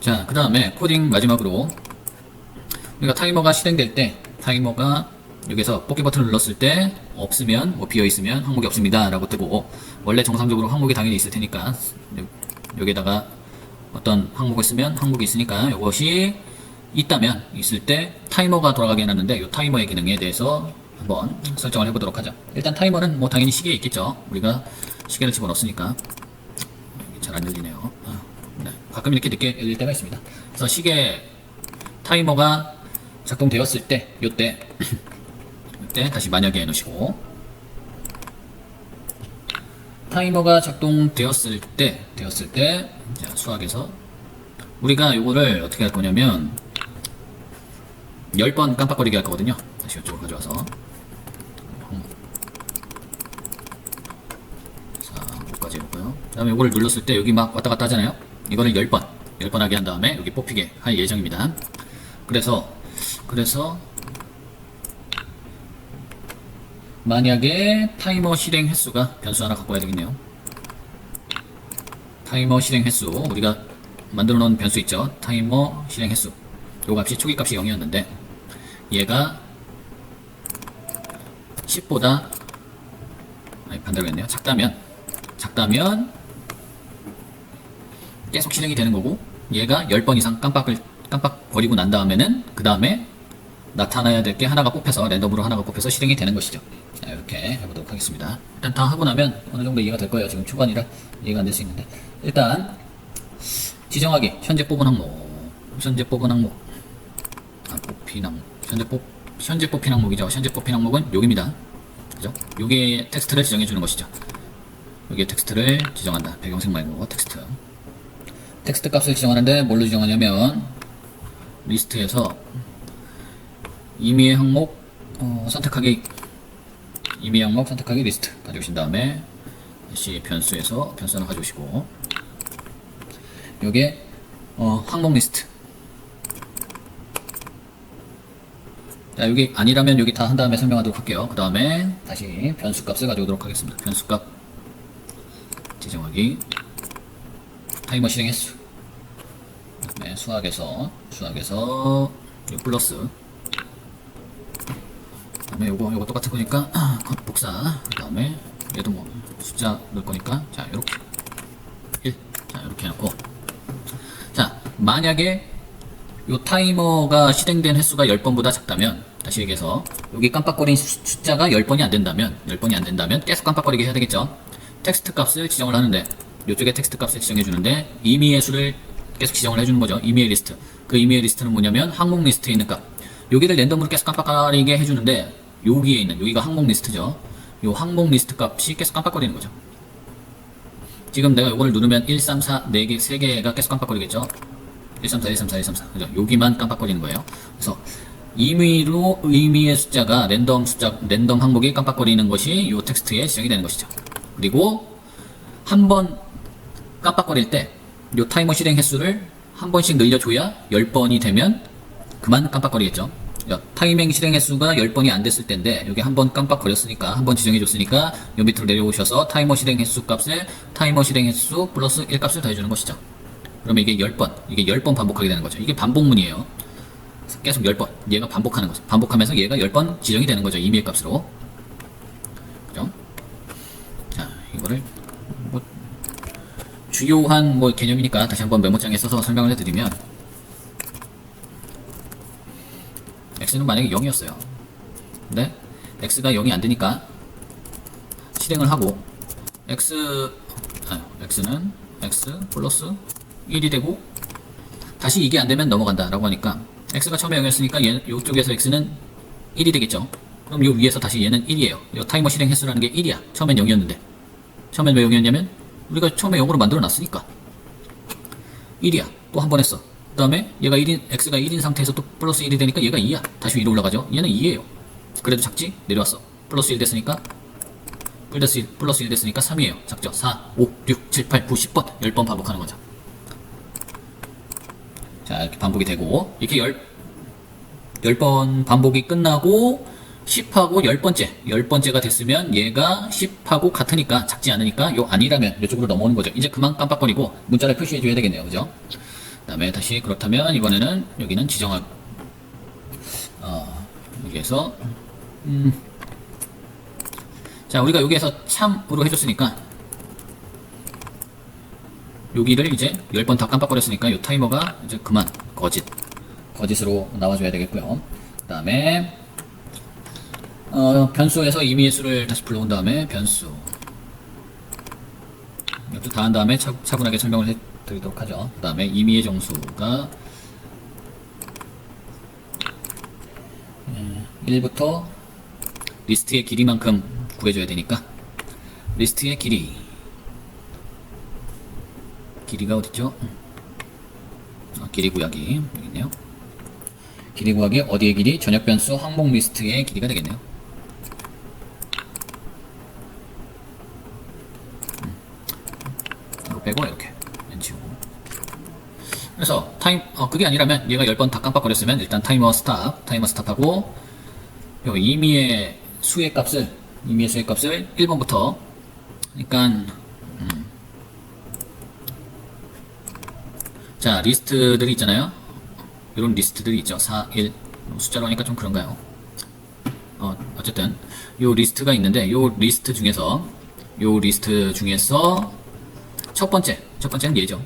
자, 그 다음에 코딩 마지막으로 우리가 타이머가 실행될 때 타이머가 여기서 뽑기 버튼을 눌렀을 때 없으면 뭐 비어있으면 항목이 없습니다 라고 뜨고, 원래 정상적으로 항목이 당연히 있을 테니까 여기에다가 어떤 항목을 쓰면 항목이 있으니까 이것이 있다면 있을 때 타이머가 돌아가게 해놨는데 이 타이머의 기능에 대해서 한번 설정을 해보도록 하죠. 일단 타이머는 뭐 당연히 시계에 있겠죠. 우리가 시계를 집어넣었으니까. 잘 안 열리네요. 네. 가끔 이렇게 늦게 열릴 때가 있습니다. 그래서 시계 타이머가 작동되었을 때 요때 다시 만약에 해놓으시고, 타이머가 작동되었을 때 자, 수학에서 우리가 요거를 어떻게 할 거냐면 10번 깜빡거리게 할 거거든요. 다시 이쪽으로 가져와서 여기까지 해볼까요? 그 다음에 요거를 눌렀을 때 여기 막 왔다 갔다 하잖아요. 이거를 10번 하게 한 다음에 여기 뽑히게 할 예정입니다. 그래서 만약에 타이머 실행 횟수가 변수 하나 갖고 와야 되겠네요. 타이머 실행 횟수, 우리가 만들어 놓은 변수 있죠. 타이머 실행 횟수. 요 값이 초기 값이 0이었는데 얘가 10보다 반대로 했네요. 작다면 계속 실행이 되는 거고, 얘가 10번 이상 깜빡거리고 난 다음에는 그 다음에 나타나야 될 게 하나가 뽑혀서, 랜덤으로 하나가 뽑혀서 실행이 되는 것이죠. 자, 이렇게 해보도록 하겠습니다. 일단 다 하고 나면 어느 정도 이해가 될 거예요. 지금 초반이라 이해가 안 될 수 있는데, 일단 지정하기, 현재 뽑은 항목, 뽑힌 항목이죠. 현재 뽑힌 항목은 여기입니다. 그죠? 여기에 텍스트를 지정해 주는 것이죠. 여기에 텍스트를 지정한다. 배경색 말고 텍스트 값을 지정하는데 뭘로 지정하냐면 리스트에서 임의의 항목 선택하기 리스트 가져오신 다음에 다시 변수에서 변수 하나 가져오시고, 요게 항목 리스트. 자, 여기 아니라면 여기 다 한 다음에 설명하도록 할게요. 그 다음에 다시 변수 값을 가져오도록 하겠습니다. 변수 값 지정하기, 타이머 실행 횟수. 네, 수학에서 플러스. 그 다음에 요거 똑같은 거니까 복사. 그 다음에 얘도 뭐 숫자 넣을 거니까 자, 요렇게 1. 자, 요렇게 해놓고, 자, 만약에 요 타이머가 실행된 횟수가 10번보다 작다면, 다시 얘기해서 여기 깜빡거린 숫자가 10번이 안 된다면 계속 깜빡거리게 해야 되겠죠. 텍스트 값을 지정을 하는데, 이쪽에 tek스트 값을 지정해 주는데 임의의 수를 계속 지정을 해주는 거죠. 임의의 리스트. 그 임의의 리스트는 뭐냐면 항목 리스트에 있는 값. 여기를 랜덤으로 계속 깜빡거리게 해주는데, 여기가 항목 리스트죠. 요 항목 리스트 값이 계속 깜빡거리는 거죠. 지금 내가 요거를 누르면 1, 3, 4, 4개, 3개가 계속 깜빡거리겠죠. 1, 3, 4, 1, 3, 4, 1, 3, 4. 그죠? 여기만 깜빡거리는 거예요. 그래서 임의의 숫자가 랜덤 항목이 깜빡거리는 것이 요 텍스트에 지정이 되는 것이죠. 그리고 한번 깜빡거릴 때 요 타이머 실행 횟수를 한 번씩 늘려줘야 10번이 되면 그만 깜빡거리겠죠. 타이밍 실행 횟수가 10번이 안 됐을 때인데, 여기 한 번 깜빡거렸으니까, 한 번 지정해줬으니까 요 밑으로 내려오셔서 타이머 실행 횟수 값에 타이머 실행 횟수 플러스 1 값을 더해주는 것이죠. 그러면 이게 10번 반복하게 되는 거죠. 이게 반복문이에요. 계속 10번 얘가 반복하는 거죠. 반복하면서 얘가 10번 지정이 되는 거죠. 임의의 값으로. 그죠? 자, 이거를 뭐 주요한 뭐 개념이니까 다시 한번 메모장에 써서 설명을 해드리면, x는 만약에 0이었어요. 근데 x가 0이 안 되니까 실행을 하고, x는 x 플러스 1이 되고, 다시 이게 안 되면 넘어간다 라고 하니까, x가 처음에 0이었으니까 이쪽에서 x는 1이 되겠죠. 그럼 요 위에서 다시 얘는 1이에요. 요 타이머 실행 횟수라는 게 1이야. 처음엔 0이었는데. 처음엔 왜 0이었냐면 우리가 처음에 0으로 만들어 놨으니까 1이야. 또 한 번 했어. 그 다음에 얘가 x가 1인 상태에서 또 플러스 1이 되니까 얘가 2야. 다시 위로 올라가죠. 얘는 2예요. 그래도 작지? 내려왔어. 플러스 1 됐으니까 플러스 1 됐으니까 3이에요. 작죠? 4, 5, 6, 7, 8, 9, 10번 10번 반복하는 거죠. 자, 이렇게 반복이 되고, 이렇게 10번 반복이 끝나고 10하고 10번째가 됐으면 얘가 10하고 같으니까, 작지 않으니까 요 아니라면 이쪽으로 넘어오는 거죠. 이제 그만 깜빡거리고 문자를 표시해 줘야 되겠네요. 그죠? 다음에 다시 그렇다면 이번에는 여기는 지정할 여기에서 자, 우리가 여기에서 참으로 해줬으니까 여기를 이제 10번 다 깜빡거렸으니까 이 타이머가 이제 그만 거짓으로 나와줘야 되겠고요. 그 다음에 변수에서 임의의 수를 다시 불러온 다음에 변수 이것도 다 한 다음에 차분하게 설명을 해드리도록 하죠. 그 다음에 임의의 정수가 1부터 리스트의 길이만큼 구해줘야 되니까 리스트의 길이가 어딨죠? 길이 구하기 여기 있네요. 길이 구하기 어디의 길이? 전역 변수 항목 리스트의 길이가 되겠네요. 이거 빼고 이렇게 엔치고. 그래서 그게 아니라면 얘가 10번 다 깜빡거렸으면 일단 타이머 스탑하고 요 임의의 수의 값을 1번부터 그러니까 자, 리스트들이 있잖아요. 이런 리스트들이 있죠. 4, 1 숫자로 하니까 좀 그런가요? 어쨌든 요 리스트가 있는데 요 리스트 중에서 첫 번째는 얘죠.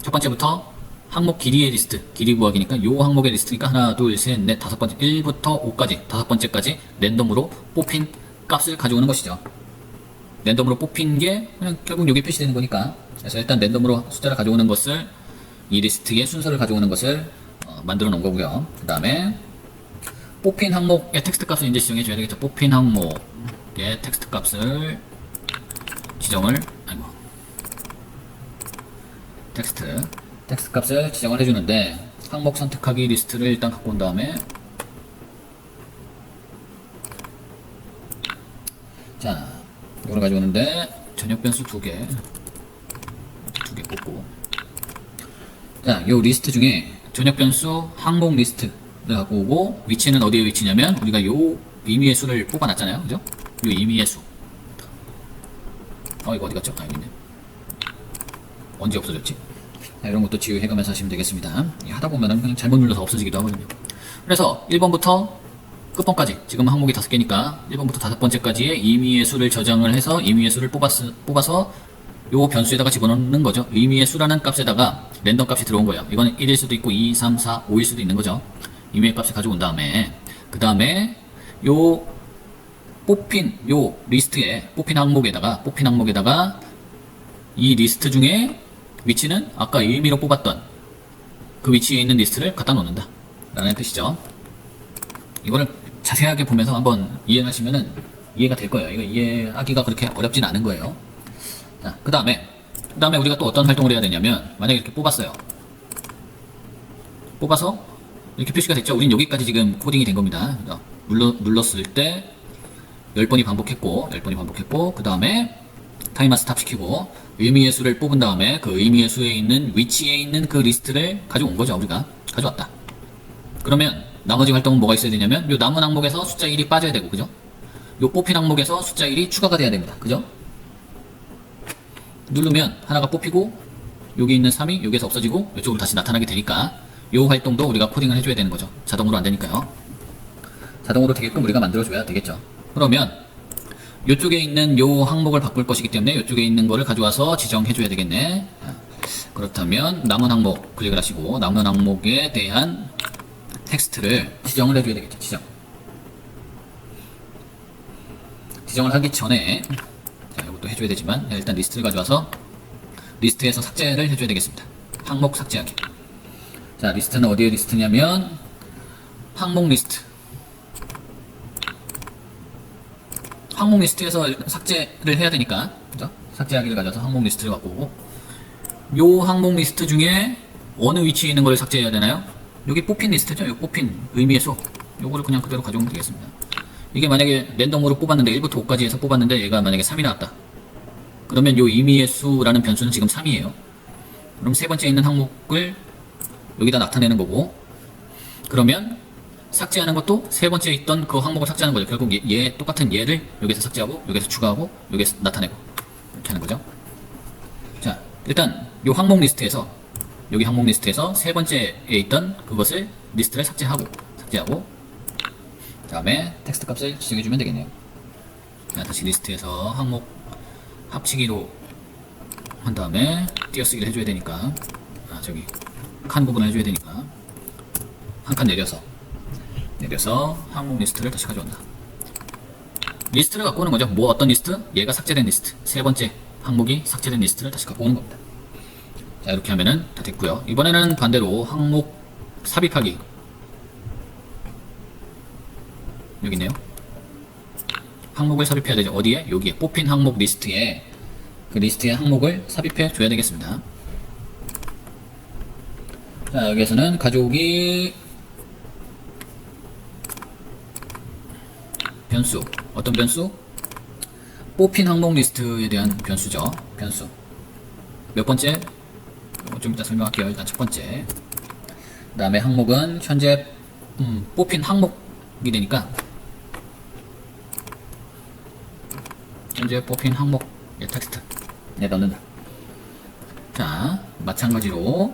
첫 번째부터 항목 길이의 리스트, 길이 구하기니까 요 항목의 리스트니까 하나, 둘, 셋, 넷, 다섯 번째, 1부터 5까지, 다섯 번째까지 랜덤으로 뽑힌 값을 가져오는 것이죠. 랜덤으로 뽑힌 게 그냥 결국 여기 표시되는 거니까. 그래서 일단 랜덤으로 숫자를 가져오는 것을 이 리스트의 순서를 가져오는 것을 만들어 놓은 거고요. 그 다음에 뽑힌 항목의 텍스트 값을 이제 지정해 줘야 되겠죠. 뽑힌 항목의 텍스트 값을 텍스트 값을 지정을 해주는데 항목 선택하기 리스트를 일단 갖고 온 다음에 자, 이걸 가져오는데 전역 변수 2개 뽑고 자, 요 리스트 중에 전역 변수 항목 리스트를 갖고 오고 위치는 어디에 위치냐면 우리가 요 임의의 수를 뽑아놨잖아요. 그죠? 요 임의의 수 이거 어디 갔죠? 여기 있네. 언제 없어졌지? 자, 이런 것도 지우해가면서 하시면 되겠습니다. 하다 보면은 그냥 잘못 눌러서 없어지기도 하거든요. 그래서 1번부터 끝번까지 지금 항목이 5개니까 1번부터 5번째까지의 임의의 수를 저장을 해서 임의의 수를 뽑아서 요 변수에다가 집어넣는 거죠. 임의의 수라는 값에다가 랜덤 값이 들어온 거예요. 이거는 1일 수도 있고 2, 3, 4, 5일 수도 있는 거죠. 임의의 값을 가져온 다음에 그 다음에 요 뽑힌 항목에다가 이 리스트 중에 위치는 아까 임의로 뽑았던 그 위치에 있는 리스트를 갖다 놓는다 라는 뜻이죠. 이거를 자세하게 보면서 한번 이해하시면은 이해가 될 거예요. 이거 이해하기가 그렇게 어렵진 않은 거예요. 자, 그 다음에 우리가 또 어떤 활동을 해야 되냐면 만약에 이렇게 뽑아서 이렇게 표시가 됐죠. 우린 여기까지 지금 코딩이 된 겁니다. 눌렀을 때 10번이 반복했고 그 다음에 타이머 스탑 시키고 의미의 수를 뽑은 다음에 그 의미의 수에 있는 위치에 있는 그 리스트를 가져온 거죠. 우리가 가져왔다. 그러면 나머지 활동은 뭐가 있어야 되냐면 요 남은 항목에서 숫자 1이 빠져야 되고, 그죠? 요 뽑힌 항목에서 숫자 1이 추가가 돼야 됩니다. 그죠? 누르면 하나가 뽑히고 여기 있는 3이 여기에서 없어지고 이쪽으로 다시 나타나게 되니까 요 활동도 우리가 코딩을 해줘야 되는 거죠. 자동으로 안 되니까요. 자동으로 되게끔 우리가 만들어줘야 되겠죠. 그러면 이쪽에 있는 요 항목을 바꿀 것이기 때문에 이쪽에 있는 거를 가져와서 지정해줘야 되겠네. 그렇다면 남은 항목 클릭을 하시고 남은 항목에 대한 텍스트를 지정을 해줘야 되겠죠. 지정을 하기 전에 자, 이것도 해줘야 되지만 일단 리스트를 가져와서 리스트에서 삭제를 해줘야 되겠습니다. 항목 삭제하기. 자, 리스트는 어디에 리스트냐면 항목 리스트. 항목 리스트에서 삭제를 해야 되니까, 그죠? 삭제하기를 가져서 항목 리스트를 갖고 오고, 요 항목 리스트 중에 어느 위치에 있는 걸 삭제해야 되나요? 여기 뽑힌 리스트죠? 요 뽑힌 의미의 수. 요거를 그냥 그대로 가져오면 되겠습니다. 이게 만약에 랜덤으로 뽑았는데 1부터 5까지 해서 뽑았는데 얘가 만약에 3이 나왔다. 그러면 요 의미의 수라는 변수는 지금 3이에요. 그럼 세 번째 있는 항목을 여기다 나타내는 거고, 그러면 삭제하는 것도 세 번째 있던 그 항목을 삭제하는 거죠. 결국 똑같은 얘를 여기서 삭제하고 여기서 추가하고 여기서 나타내고 이렇게 하는 거죠. 자, 일단 요 항목 리스트에서 여기 항목 리스트에서 세 번째에 있던 그것을 리스트를 삭제하고 그 다음에 텍스트 값을 지정해주면 되겠네요. 자, 다시 리스트에서 항목 합치기로 한 다음에 띄어쓰기를 해줘야 되니까 저기 칸 구분을 해줘야 되니까 한 칸 내려서 항목 리스트를 다시 가져온다. 리스트를 갖고 오는 거죠. 뭐 어떤 리스트? 얘가 삭제된 리스트. 세 번째 항목이 삭제된 리스트를 다시 갖고 오는 겁니다. 자, 이렇게 하면은 다 됐고요. 이번에는 반대로 항목 삽입하기. 여기 있네요. 항목을 삽입해야 되죠. 어디에? 여기에 뽑힌 항목 리스트에 그 리스트의 항목을 삽입해 줘야 되겠습니다. 자, 여기에서는 가져오기 변수. 어떤 변수? 뽑힌 항목 리스트에 대한 변수죠. 변수. 몇 번째? 좀 이따 설명할게요. 일단 첫 번째. 그 다음에 항목은 현재 뽑힌 항목이 되니까 현재 뽑힌 항목의 텍스트에 넣는다. 자, 마찬가지로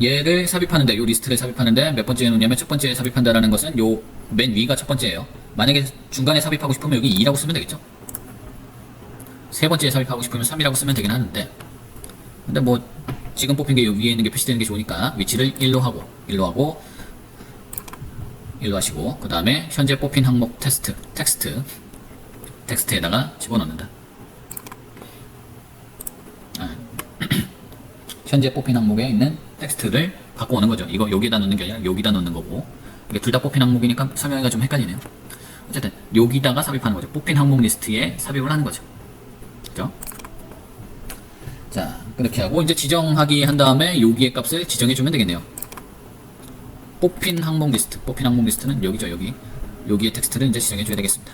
얘를 삽입하는데, 요 리스트를 삽입하는데 몇 번째에 놓냐면 첫 번째에 삽입한다라는 것은 요 맨 위가 첫 번째예요. 만약에 중간에 삽입하고 싶으면 여기 2라고 쓰면 되겠죠. 세 번째에 삽입하고 싶으면 3이라고 쓰면 되긴 하는데, 근데 뭐 지금 뽑힌 게 요 위에 있는 게 표시되는 게 좋으니까 위치를 1로 하고 1로 하시고, 그 다음에 현재 뽑힌 항목 텍스트에다가 집어넣는다. 현재 뽑힌 항목에 있는 텍스트를 갖고 오는 거죠. 이거 여기다 넣는 게 아니라 여기다 넣는 거고, 이게 둘 다 뽑힌 항목이니까 설명하기가 좀 헷갈리네요. 어쨌든 여기다가 삽입하는 거죠. 뽑힌 항목 리스트에 삽입을 하는 거죠. 그죠? 자, 그렇게 하고 이제 지정하기 한 다음에 여기의 값을 지정해 주면 되겠네요. 뽑힌 항목 리스트는 여기죠. 여기에 텍스트를 이제 지정해 줘야 되겠습니다.